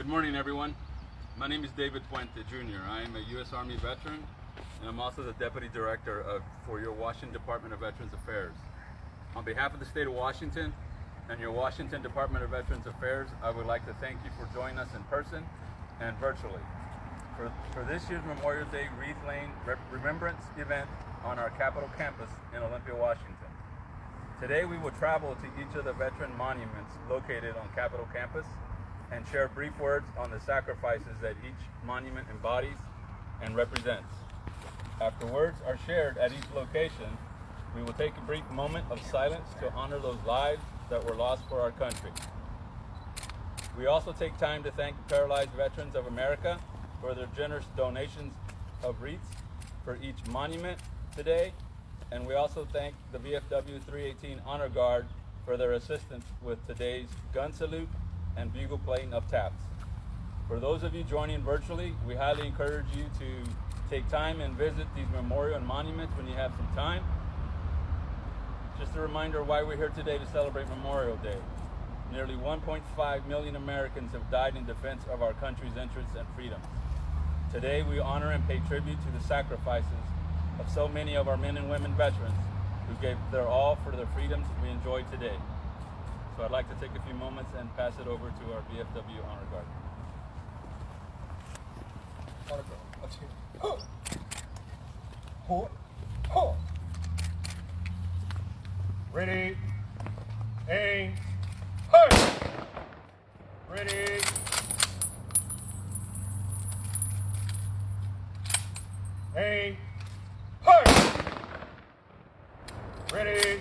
Good morning, everyone. My name is David Puente Jr. I am a U.S. Army veteran, and I'm also the Deputy Director for your Washington Department of Veterans Affairs. On behalf of the state of Washington and your Washington Department of Veterans Affairs, I would like to thank you for joining us in person and virtually for this year's Memorial Day Wreath Lane Remembrance event on our Capitol campus in Olympia, Washington. Today we will travel to each of the veteran monuments located on Capitol campus and share brief words on the sacrifices that each monument embodies and represents. After words are shared at each location, we will take a brief moment of silence to honor those lives that were lost for our country. We also take time to thank the Paralyzed Veterans of America for their generous donations of wreaths for each monument today, and we also thank the Vfw Honor Guard for their assistance with today's gun salute and bugle playing of taps. For those of you joining virtually, we highly encourage you to take time and visit these memorial and monuments when you have some time. Just a reminder why we're here today to celebrate Memorial Day. Nearly 1.5 million Americans have died in defense of our country's interests and freedoms. Today we honor and pay tribute to the sacrifices of so many of our men and women veterans who gave their all for the freedoms we enjoy today. So I'd like to take a few moments and pass it over to our Vfw Honor Guard. Honor Guard, let's hear it. Ho! Ho! Ho! Ready, aim, hey! Ready, aim, hey! Ready,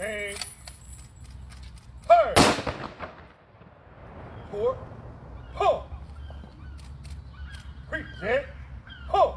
aim, hey! 4, ho! Present, ho!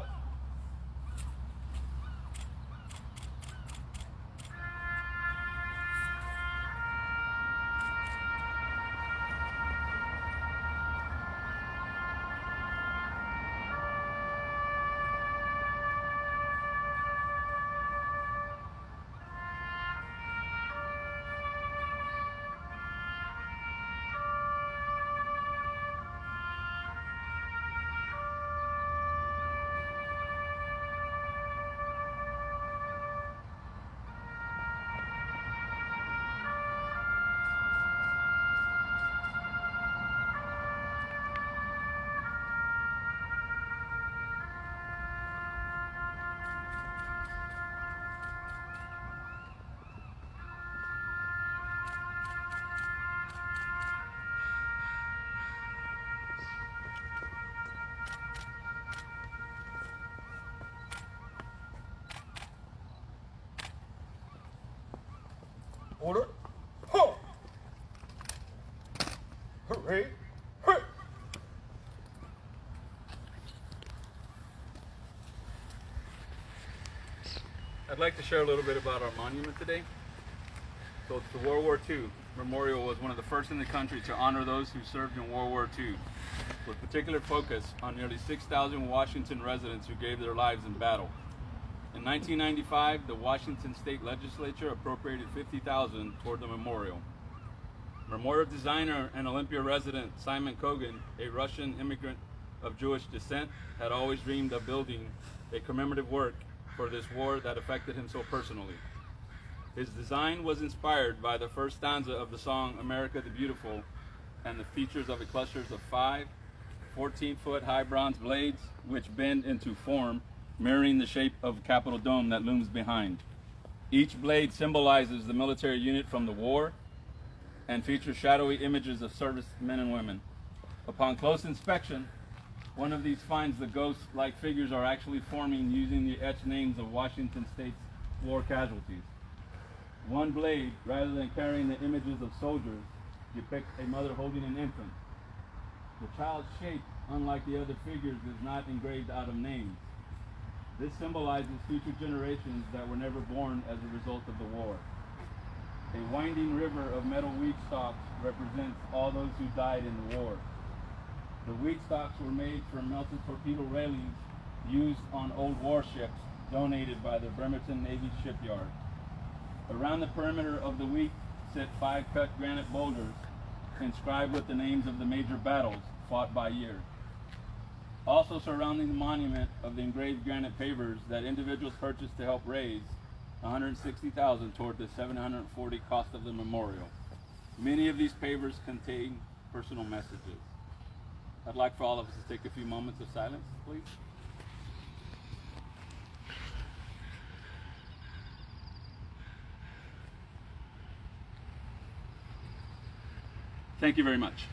Order, ho! Hooray, hey! I'd like to share a little bit about our monument today. So it's the World War II Memorial was one of the first in the country to honor those who served in World War II, with particular focus on nearly 6,000 Washington residents who gave their lives in battle. In 1995, the Washington State Legislature appropriated $50,000 toward the memorial. Memorial designer and Olympia resident Simon Kogan, a Russian immigrant of Jewish descent, had always dreamed of building a commemorative work for this war that affected him so personally. His design was inspired by the first stanza of the song America the Beautiful and the features of a clusters of 5 14-foot high bronze blades which bend into form, mirroring the shape of a Capitol dome that looms behind. Each blade symbolizes the military unit from the war and features shadowy images of service men and women. Upon close inspection, one of these finds the ghost-like figures are actually forming using the etched names of Washington State's war casualties. One blade, rather than carrying the images of soldiers, depicts a mother holding an infant. The child's shape, unlike the other figures, is not engraved out of names. This symbolizes future generations that were never born as a result of the war. A winding river of metal wheat stalks represents all those who died in the war. The wheat stalks were made from melted torpedo railings used on old warships donated by the Bremerton Navy shipyard. Around the perimeter of the wheat sit 5 cut granite boulders inscribed with the names of the major battles fought by year. Also surrounding the monument of the engraved granite pavers that individuals purchased to help raise $160,000 toward the $740 cost of the memorial. Many of these pavers contain personal messages. I'd like for all of us to take a few moments of silence, please. Thank you very much.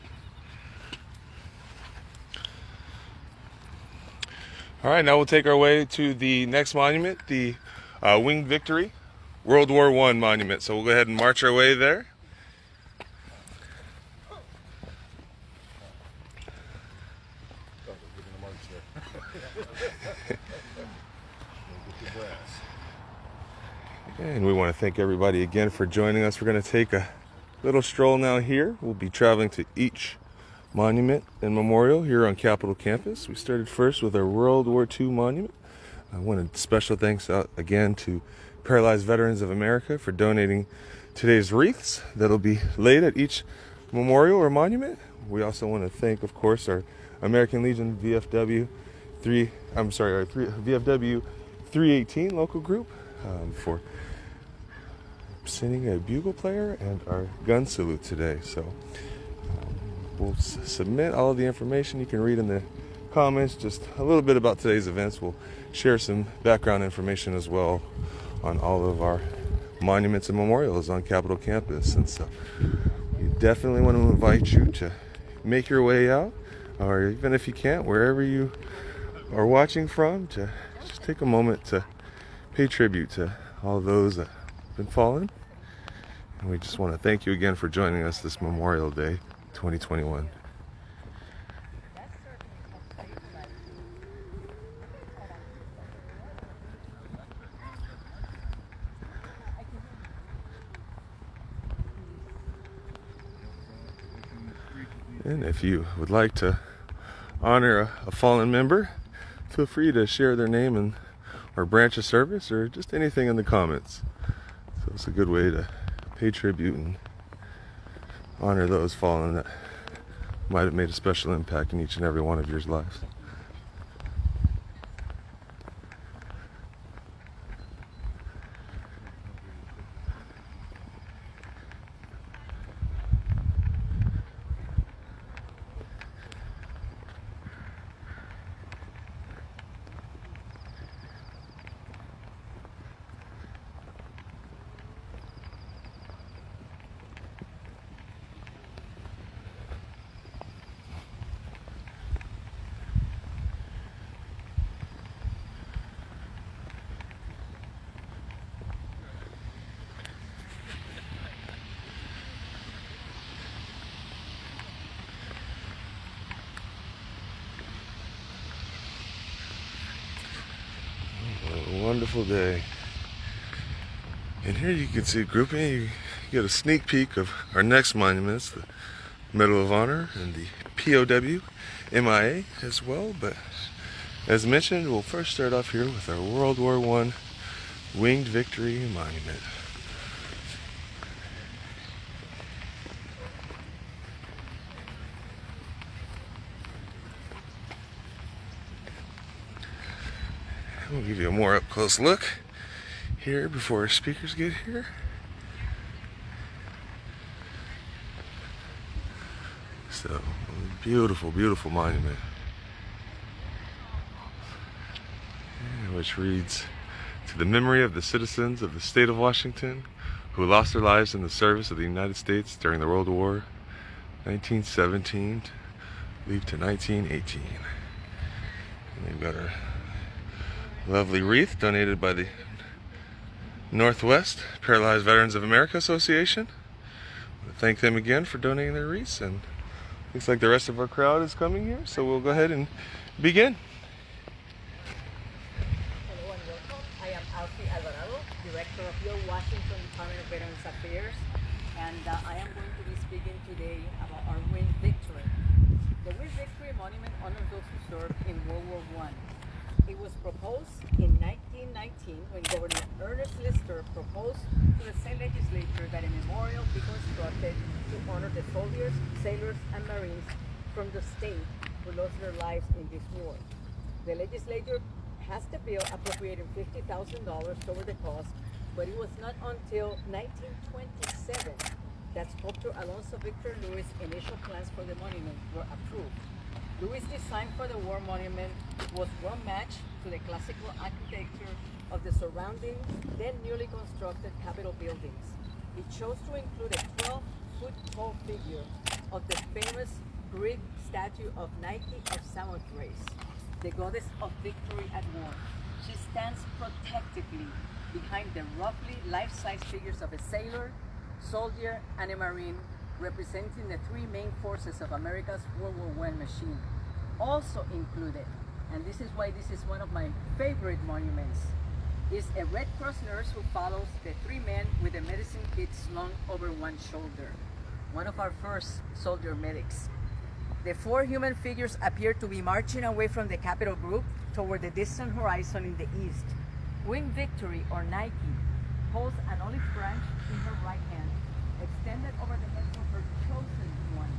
All right, now we'll take our way to the next monument, the Winged Victory World War I monument. So we'll go ahead and march our way there. And we want to thank everybody again for joining us. We're going to take a little stroll now here. We'll be traveling to each monument and memorial here on Capitol campus. We started first with our World War II monument. I wanted special thanks out again to Paralyzed Veterans of America for donating today's wreaths that'll be laid at each memorial or monument. We also want to thank, of course, our American Legion VFW 318 local group for sending a bugle player and our gun salute today. So we'll submit all of the information. You can read in the comments just a little bit about today's events. We'll share some background information as well on all of our monuments and memorials on Capitol campus. And so we definitely want to invite you to make your way out, or even if you can't, wherever you are watching from, to just take a moment to pay tribute to all those that have been fallen. And we just want to thank you again for joining us this Memorial Day 2021. And if you would like to honor a fallen member, feel free to share their name and or branch of service or just anything in the comments. So it's a good way to pay tribute and honor those fallen that might have made a special impact in each and every one of your lives. Wonderful day. And here you can see a grouping. You get a sneak peek of our next monuments, the Medal of Honor and the POW MIA as well. But as mentioned, we'll first start off here with our World War I Winged Victory Monument. We'll give you a more up-close look here before our speakers get here. So, beautiful, beautiful monument. Which reads, "To the memory of the citizens of the state of Washington who lost their lives in the service of the United States during the World War 1917 to 1918. And they've got our lovely wreath donated by the Northwest Paralyzed Veterans of America Association. I want to thank them again for donating their wreaths, and looks like the rest of our crowd is coming here, so we'll go ahead and begin. Hello and welcome. I am Alfie Alvarado, Director of your Washington Department of Veterans Affairs, and I am going to be speaking today about our Winged Victory. The Winged Victory Monument honors those who served in World War I. It was proposed in 1919 when Governor Ernest Lister proposed to the state legislature that a memorial be constructed to honor the soldiers, sailors, and Marines from the state who lost their lives in this war. The legislature passed a bill appropriating $50,000 toward the cost, but it was not until 1927 that sculptor Alonso Victor Lewis' initial plans for the monument were approved. Lewis' design for the war monument was well matched to the classical architecture of the surrounding, then newly constructed Capitol buildings. It chose to include a 12-foot tall figure of the famous Greek statue of Nike of Samothrace, the goddess of victory at war. She stands protectively behind the roughly life-size figures of a sailor, soldier, and a Marine, representing the three main forces of America's World War I machine. Also included, and this is why this is one of my favorite monuments, is a Red Cross nurse who follows the three men with a medicine kit slung over one shoulder, one of our first soldier medics. The four human figures appear to be marching away from the Capitol group toward the distant horizon in the east. Wing Victory, or Nike, holds an olive branch in her right hand, extended over the heads of her chosen ones.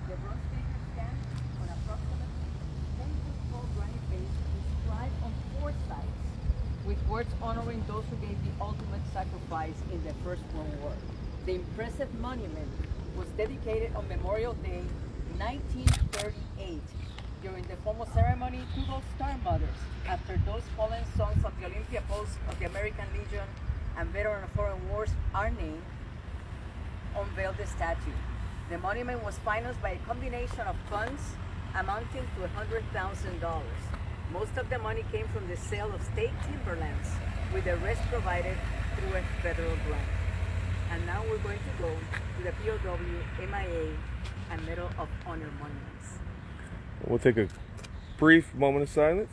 The bronze figure stands on approximately 10-foot tall granite base inscribed on four sides, with words honoring those who gave the ultimate sacrifice in the First World War. The impressive monument was dedicated on Memorial Day 1938 during the formal ceremony to those star mothers after those fallen sons of the Olympia post of the American Legion and veteran of foreign wars are named, unveiled the statue. The monument was financed by a combination of funds amounting to $100,000. Most of the money came from the sale of state timberlands, with the rest provided through a federal grant. And now we're going to go to the POW, MIA, and Medal of Honor monuments. We'll take a brief moment of silence.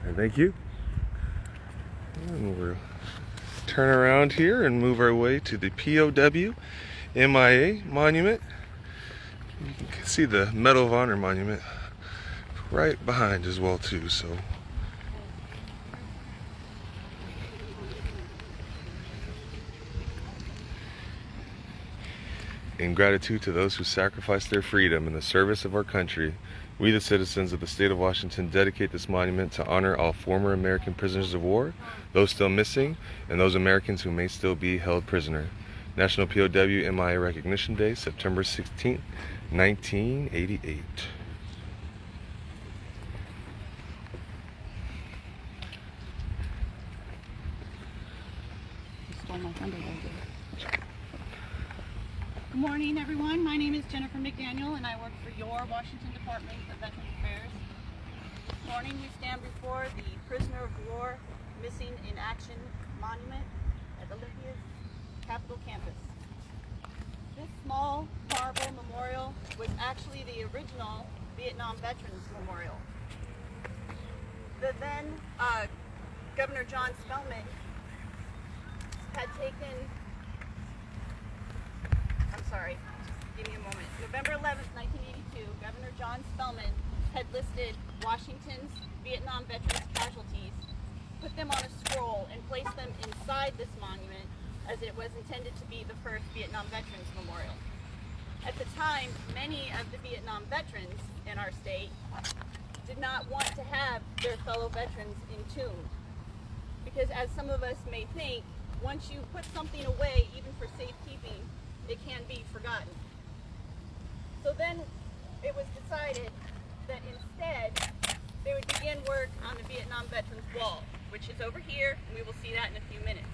And thank you. And we'll turn around here and move our way to the POW MIA monument. You can see the Medal of Honor monument right behind as well too. So in gratitude to those who sacrificed their freedom in the service of our country, we, the citizens of the state of Washington, dedicate this monument to honor all former American prisoners of war, those still missing, and those Americans who may still be held prisoner. National POW MIA Recognition Day, September 16, 1988. Good morning, everyone. My name is Jennifer McDaniel, and I work for your Washington Department of Veterans Affairs. This morning, we stand before the Prisoner of War Missing in Action Monument at Olympia's Capitol campus. This small marble memorial was actually the original Vietnam Veterans Memorial. The then Governor John Spellman had taken just give me a moment. November 11th, 1982, Governor John Spellman had listed Washington's Vietnam veterans casualties, put them on a scroll, and placed them inside this monument as it was intended to be the first Vietnam Veterans Memorial. At the time, many of the Vietnam veterans in our state did not want to have their fellow veterans entombed, because as some of us may think, once you put something away, even for safekeeping, it can be forgotten. So then it was decided that instead they would begin work on the Vietnam Veterans Wall, which is over here, and we will see that in a few minutes.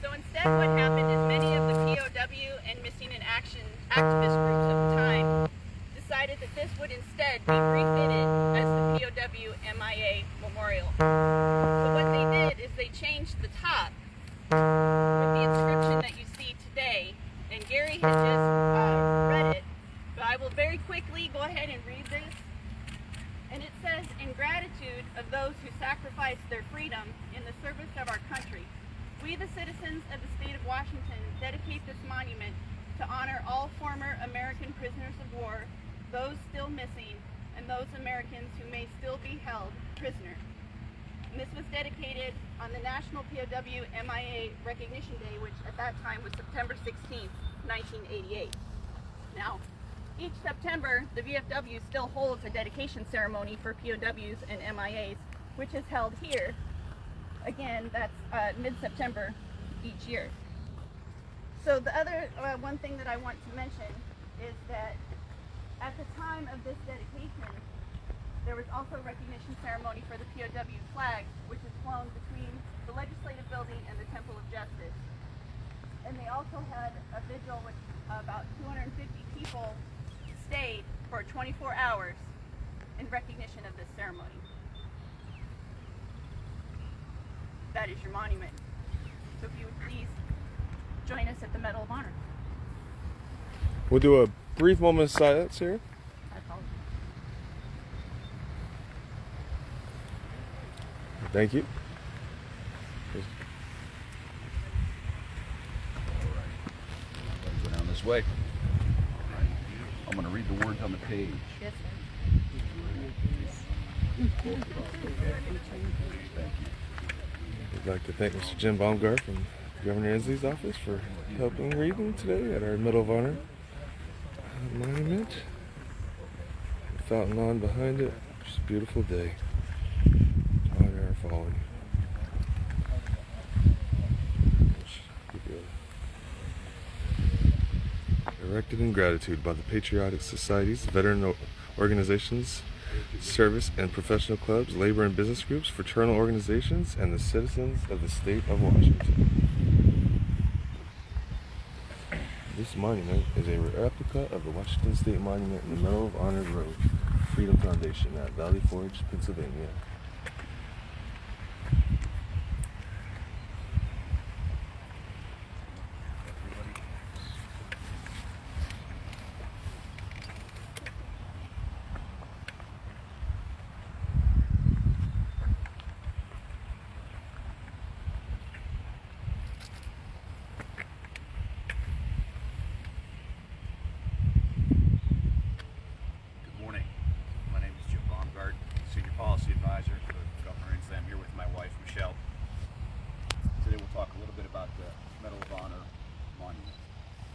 So instead what happened is many of the POW and missing in action activist groups of the time decided that this would instead be refitted as the POW MIA Memorial. So what they did is they changed the top with the inscription that you see today, and Gary had just read it, but I will very quickly go ahead and read this. And it says, in gratitude of those who sacrificed their freedom in the service of our country, we, the citizens of the state of Washington, dedicate this monument to honor all former American prisoners of war, those still missing, and those Americans who may still be held prisoner. And this was dedicated on the National POW MIA Recognition Day, which at that time was September 16th, 1988. Now, each September, the VFW still holds a dedication ceremony for POWs and MIAs, which is held here. Again, that's mid-September each year. So the other one thing that I want to mention is that at the time of this dedication, there was also a recognition ceremony for the POW flag, which is flown between the Legislative Building and the Temple of Justice. And they also had a vigil with about 250 people stayed for 24 hours in recognition of this ceremony. That is your monument. So if you would please join us at the Medal of Honor. We'll do a brief moment of silence here. I apologize. Thank you. Go down this way. All right. I'm going to read the words on the page. Yes, Thank you. I'd like to thank Mr. Jim Baumgart from Governor Inslee's office for helping reading today at our Medal of Honor monument. The fountain lawn behind it. Just a beautiful day. Honor our fallen. Erected in gratitude by the patriotic societies, veteran organizations, service and professional clubs, labor and business groups, fraternal organizations, and the citizens of the state of Washington. This monument is a replica of the Washington State Monument in the Medal of Honor Grove Freedom Foundation at Valley Forge, Pennsylvania. Policy advisor for Governor Inslee. I'm here with my wife, Michelle. Today we'll talk a little bit about the Medal of Honor monument.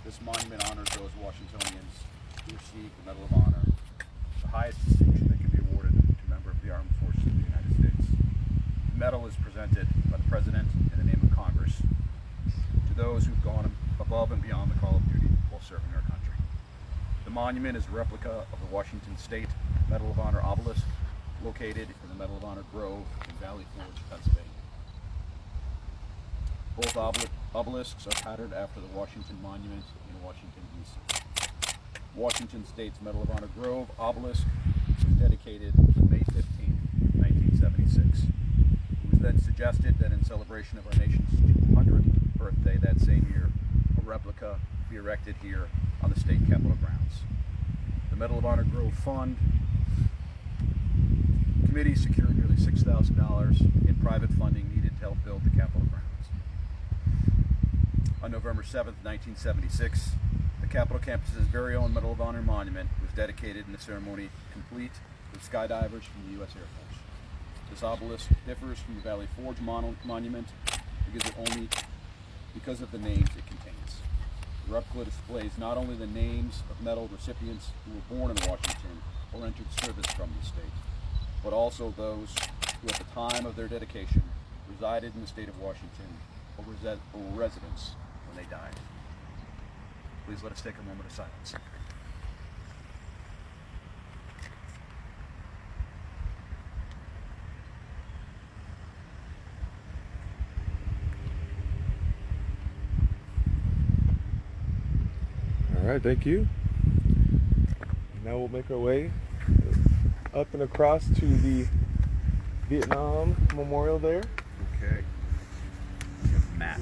This monument honors those Washingtonians who received the Medal of Honor, the highest distinction that can be awarded to a member of the Armed Forces of the United States. The medal is presented by the President in the name of Congress to those who've gone above and beyond the call of duty while serving our country. The monument is a replica of the Washington State Medal of Honor Obelisk, located in the Medal of Honor Grove in Valley Forge, Pennsylvania. Both obelisks are patterned after the Washington Monument in Washington, D.C. Washington State's Medal of Honor Grove obelisk was dedicated on May 15, 1976. It was then suggested that in celebration of our nation's 200th birthday that same year, a replica be erected here on the state capitol grounds. The Medal of Honor Grove Fund committee secured nearly $6,000 in private funding needed to help build the Capitol grounds. On November 7, 1976, the Capitol campus's very own Medal of Honor monument was dedicated in the ceremony complete with skydivers from the U.S. Air Force. This obelisk differs from the Valley Forge monument because of the names it contains. The replica displays not only the names of medal recipients who were born in Washington or entered service from the state, but also those who at the time of their dedication resided in the state of Washington or were residents when they died. Please let us take a moment of silence. All right, thank you. Now we'll make our way up and across to the Vietnam Memorial there. Okay. Map.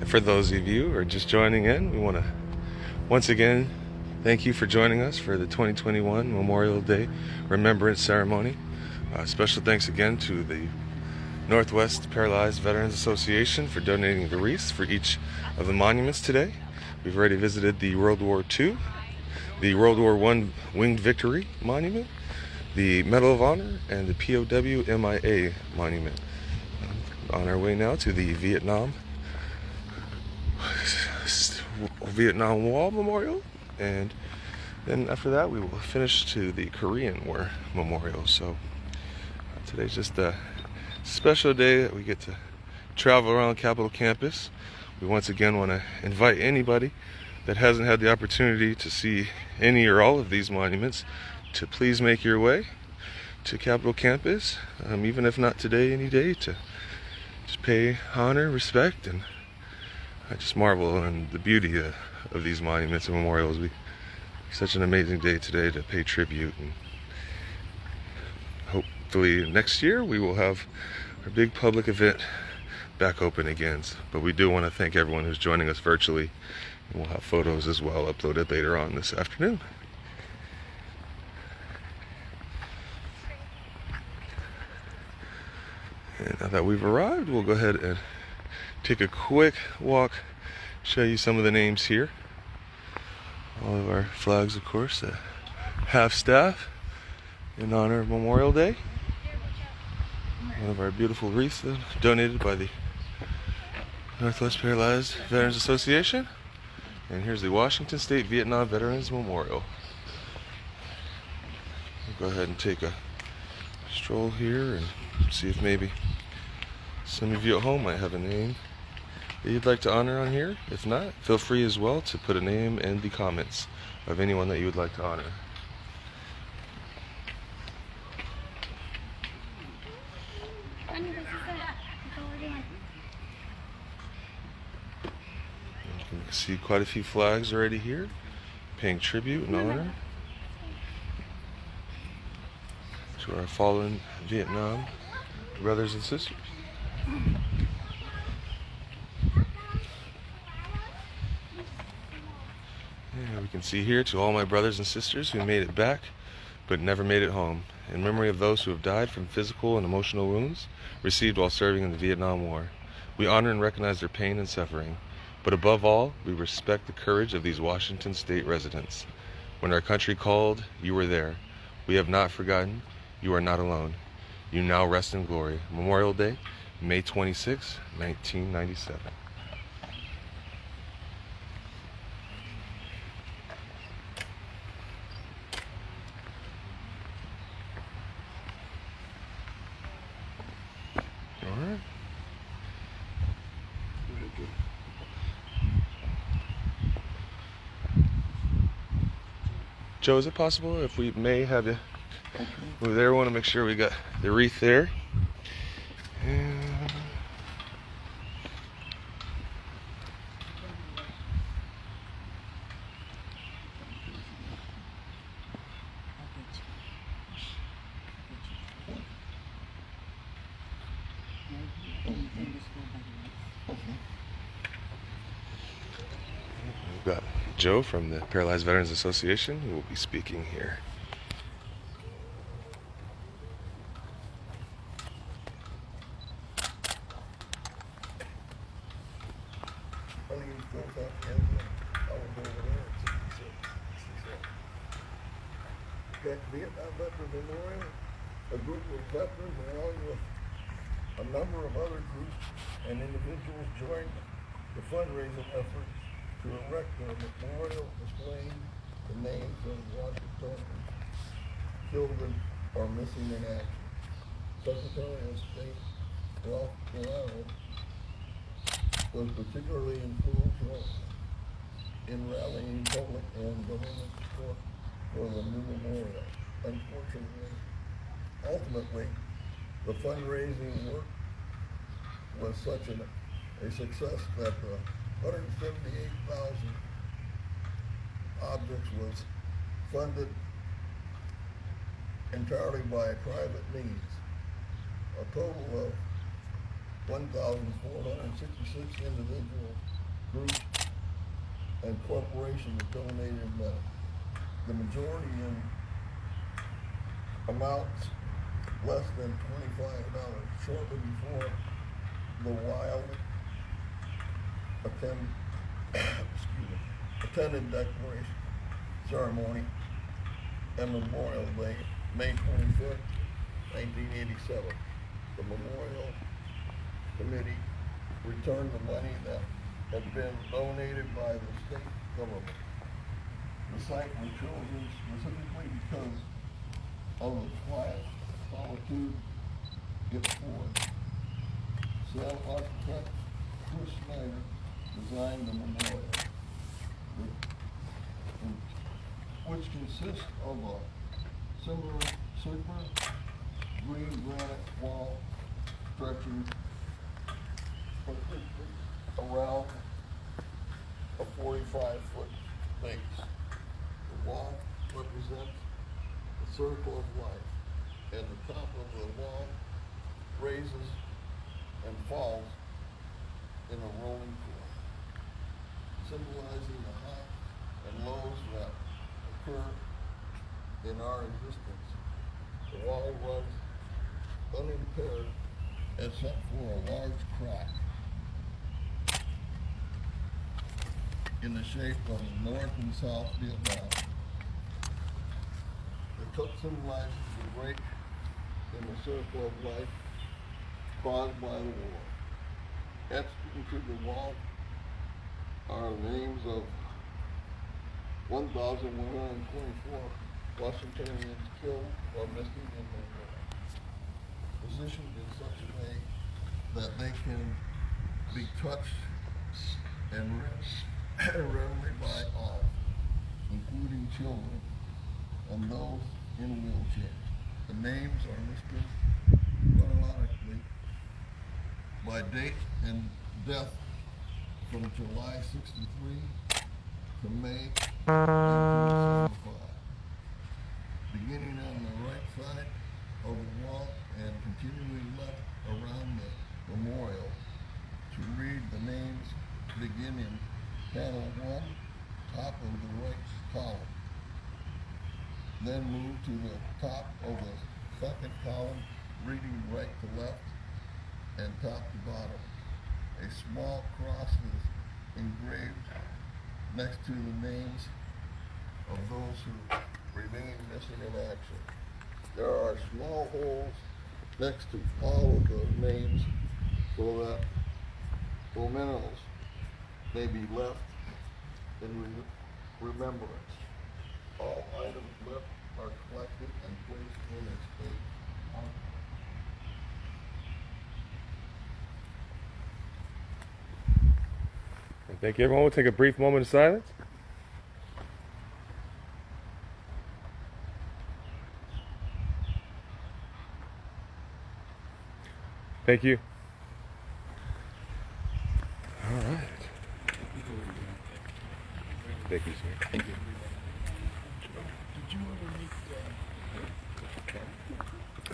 For those of you who are just joining in, we want to once again thank you for joining us for the 2021 Memorial Day Remembrance Ceremony. Special thanks again to the Northwest Paralyzed Veterans Association for donating the wreaths for each of the monuments today. We've already visited the World War II, the World War I Winged Victory Monument, the Medal of Honor, and the POW MIA Monument. On our way now to the Vietnam Wall Memorial, and then after that we will finish to the Korean War Memorial. So today's just a special day that we get to travel around Capitol campus. We once again want to invite anybody that hasn't had the opportunity to see any or all of these monuments to please make your way to Capitol campus, even if not today, any day, to just pay honor, respect, and I just marvel on the beauty of these monuments and memorials. Such an amazing day today to pay tribute, and hopefully next year we will have our big public event back open again. But we do want to thank everyone who's joining us virtually, and we'll have photos as well uploaded later on this afternoon. And now that we've arrived, we'll go ahead and take a quick walk, show you some of the names here. All of our flags, of course, half staff in honor of Memorial Day. One of our beautiful wreaths donated by the Northwest Paralyzed Veterans Association. And here's the Washington State Vietnam Veterans Memorial. We'll go ahead and take a stroll here and see if maybe some of you at home might have a name that you'd like to honor on here. If not, feel free as well to put a name in the comments of anyone that you would like to honor. You can see quite a few flags already here, paying tribute and honor to our fallen Vietnam brothers and sisters. Yeah, we can see here, to all my brothers and sisters who made it back but never made it home, in memory of those who have died from physical and emotional wounds received while serving in the Vietnam War. We honor and recognize their pain and suffering, but above all, we respect the courage of these Washington State residents. When our country called, you were there. We have not forgotten. You are not alone. You now rest in glory. Memorial Day, May 26, 1997. All right. Very good. Joe, is it possible if we may have you move there? We want to make sure we got the wreath there. And we've got Joe from the Paralyzed Veterans Association who will be speaking here. Vietnam Veteran Memorial, a group of veterans along with a number of other groups and individuals joined the fundraising effort to erect a memorial displaying the names of Washingtonians killed or missing in action. Secretary of State Ralph Corral was particularly influential in rallying public and government support for the new memorial. Unfortunately, ultimately, the fundraising work was such a success that the 178,000 objects was funded entirely by private means. A total of 1,466 individual groups and corporations donated the majority in amounts less than $25 shortly before the wild attended declaration ceremony and Memorial Day, May 25th, 1987. The Memorial Committee returned the money that had been donated by the state government. The site was chosen specifically because of the quiet solitude it affords. Cell architect Chris Snyder designed the memorial, which consists of a circular green granite wall stretching around a 45-foot base. The wall represents the circle of life, and the top of the wall raises and falls in a rolling floor, symbolizing the highs and lows that occur in our existence. The wall runs unimpaired except for a large crack in the shape of North and South Vietnam. The cut symbolizes the break in the circle of life caused by the war. Etched into the wall are names of 1,124 Washingtonians killed or missing in the war, positioned in such a way that they can be touched and readily by all, including children and those in wheelchairs. The names are listed chronologically by date and death from July 63 to May 1975. Beginning on the right side of the wall and continuing left around the memorial to read the names begin in panel 1, top of the right column. Then move to the top of the second column, reading right to left and top to bottom. A small cross is engraved next to the names of those who remain missing in action. There are small holes next to all of the names so that mementos may be left in remembrance. All items left are collected and placed in its state. Thank you, everyone. We'll take a brief moment of silence. Thank you. All right. Thank you, sir. Thank you.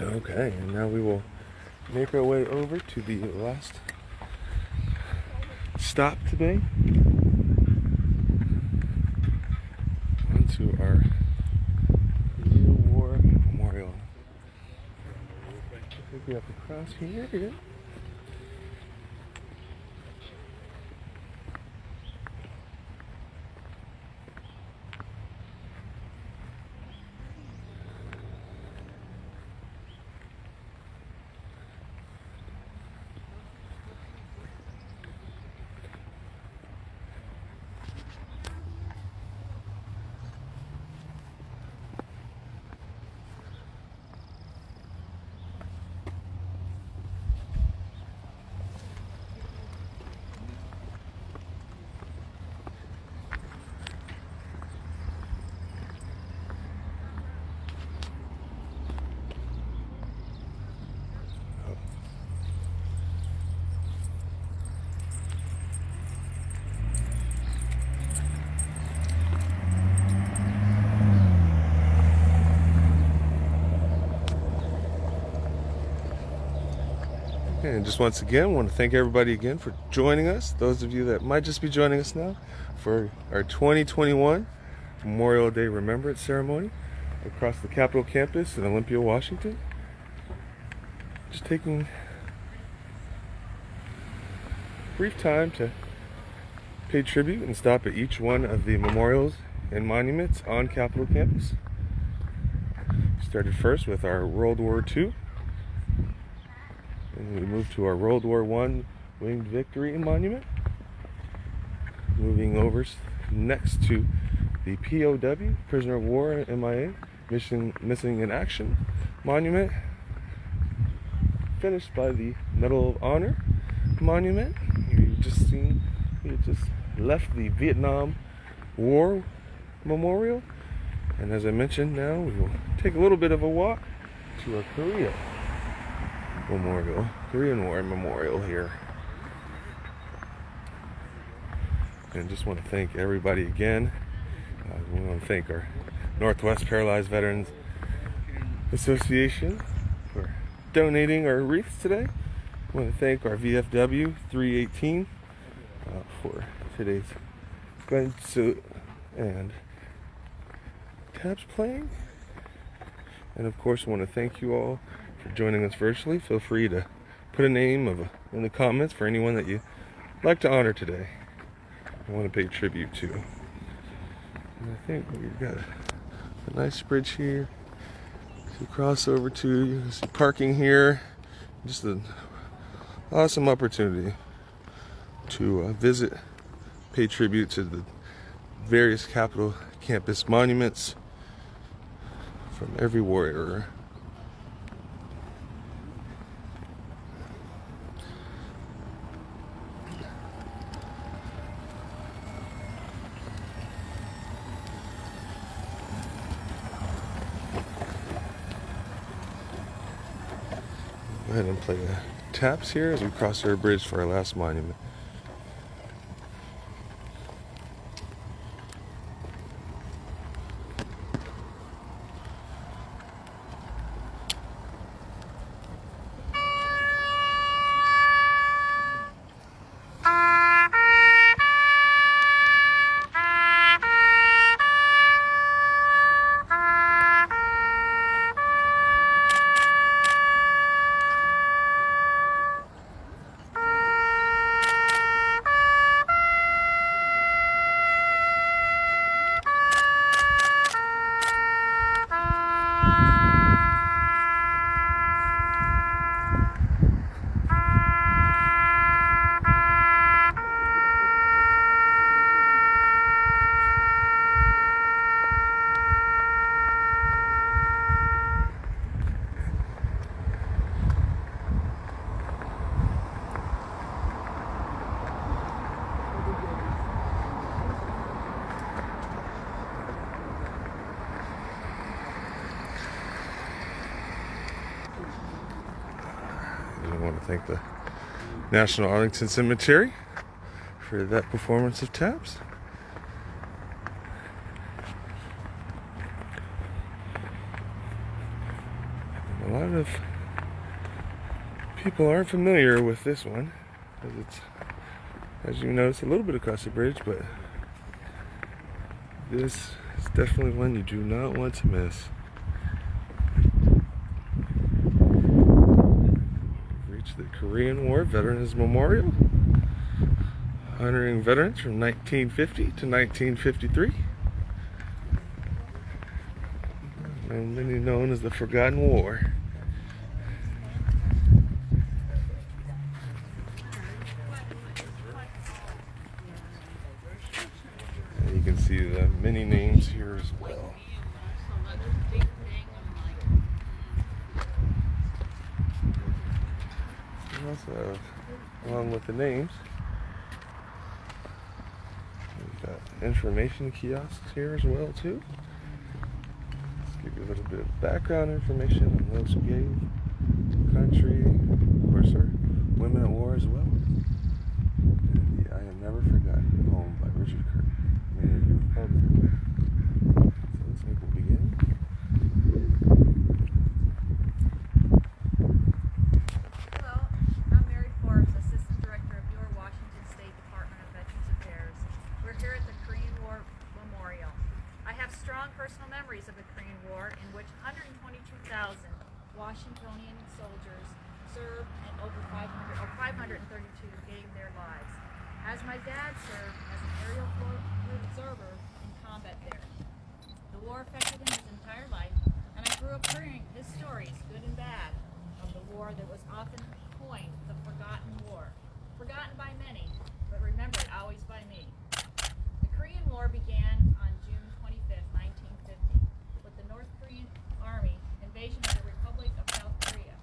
Okay, and now we will make our way over to the last stop today. Onto our Real War Memorial. I think we have to cross here. Yeah. And just once again, I want to thank everybody again for joining us. Those of you that might just be joining us now for our 2021 Memorial Day Remembrance Ceremony across the Capitol campus in Olympia, Washington. just taking a brief time to pay tribute and stop at each one of the memorials and monuments on Capitol campus. Started first with our World War II, and we moved to our World War I Winged Victory Monument. Moving over next to the POW, Prisoner of War, MIA, Missing in Action Monument. Finished by the Medal of Honor Monument. We just left the Vietnam War Memorial, and as I mentioned, now we will take a little bit of a walk to our Korean War Memorial here. And just want to thank everybody again. We want to thank our Northwest Paralyzed Veterans Association for donating our wreaths today. I want to thank our VFW 318 for today's gun salute and tabs playing. And of course, I want to thank you all for joining us virtually. Feel free to put a name in the comments for anyone that you'd like to honor today. I want to pay tribute to. And I think we've got a nice bridge here to cross over to. You can see parking here. Just an awesome opportunity to visit, pay tribute to the various Capitol campus monuments from every warrior. Go ahead and play the taps here as we cross our bridge for our last monument. I want to thank the National Arlington Cemetery for that performance of taps. A lot of people aren't familiar with this one, because it's, as you notice, a little bit across the bridge, but this is definitely one you do not want to miss. The Korean War Veterans Memorial, honoring veterans from 1950 to 1953, many known as the Forgotten War. And you can see the many names here as well. Also, along with the names, we've got information kiosks here as well too. Let's give you a little bit of background information on those who gave, country, of course our women at war as well. And the I Am Never Forgotten poem by Richard Kirk, Community Republic. So let's make we'll begin. Personal memories of the Korean War, in which 122,000 Washingtonians gave their lives, as my dad served as an aerial observer in combat there. The war affected him his entire life, and I grew up hearing his stories, good and bad, of the war that was often coined the Forgotten War. Forgotten by many, but remembered always by me. The Korean War began on June 25th, 1950, with the North Korean Army invasion of the Republic of South Korea.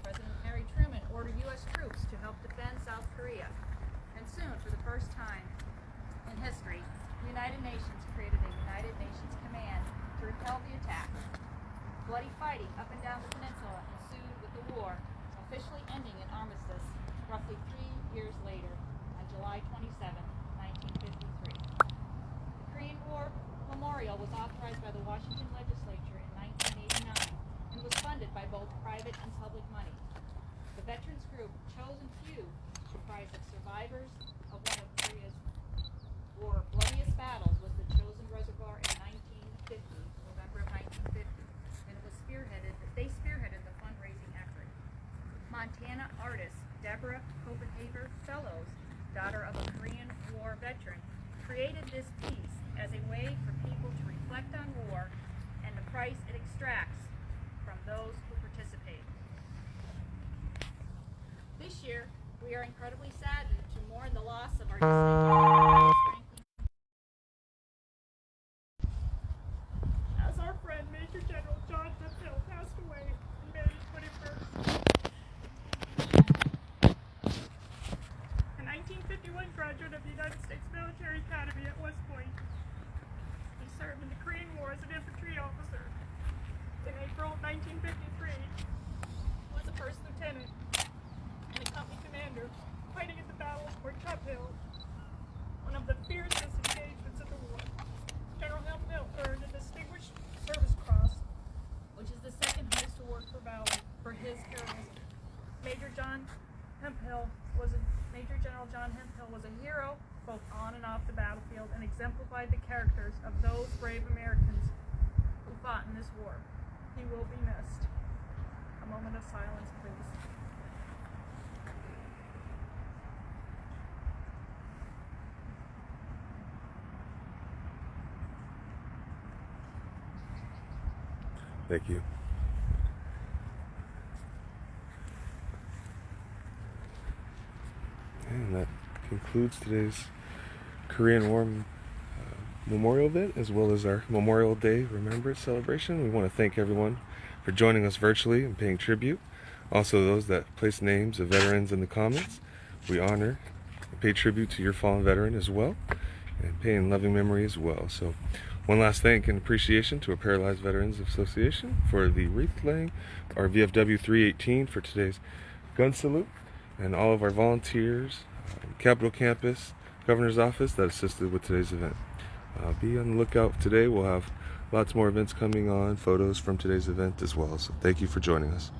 President Harry Truman ordered U.S. troops to help defend South Korea. And soon, for the first time in history, the United Nations created a United Nations command to repel the attack. Bloody fighting up and down the peninsula ensued, with the war officially ending in armistice roughly 3 years later on July 27, 1953. The Korean War Memorial was authorized by the Washington Legislature in 1989 and was funded by both private and public money. The Veterans Group, chosen few, comprised of survivors of one of Korea's war bloodiest battles, was the chosen reservoir in November of 1950, and it was they spearheaded the fundraising effort. Montana artist Deborah Copenhaver Fellows, daughter of a Korean War veteran, created this piece as a way for people to reflect on war and the price it extracts from those who participate. This year, we are incredibly saddened to mourn the loss of our distinguished as our friend Major General John Hemphill passed away on May 21st. A 1951 graduate of the United States Military Academy at West Point. He served in the Korean War as an infantry officer. In April 1953, he was a first lieutenant and a company commander fighting at the Battle of Fort Hill, one of the fiercest engagements of the war. General Hemphill earned a Distinguished Service Cross, which is the second highest award for valor, for his heroism. Major General John Hemphill was a hero both on and off the battlefield and exemplified the characters of those brave Americans who fought in this war. He will be missed. A moment of silence, please. Thank you. And that concludes today's Korean War Memorial event, as well as our Memorial Day Remembrance celebration. We want to thank everyone for joining us virtually and paying tribute. Also those that place names of veterans in the comments. We honor and pay tribute to your fallen veteran as well, and pay in loving memory as well. So one last thank and appreciation to our Paralyzed Veterans Association for the wreath laying, our VFW 318 for today's gun salute, and all of our volunteers, Capitol Campus, Governor's Office that assisted with today's event. Be on the lookout today. We'll have lots more events coming on, photos from today's event as well. So thank you for joining us.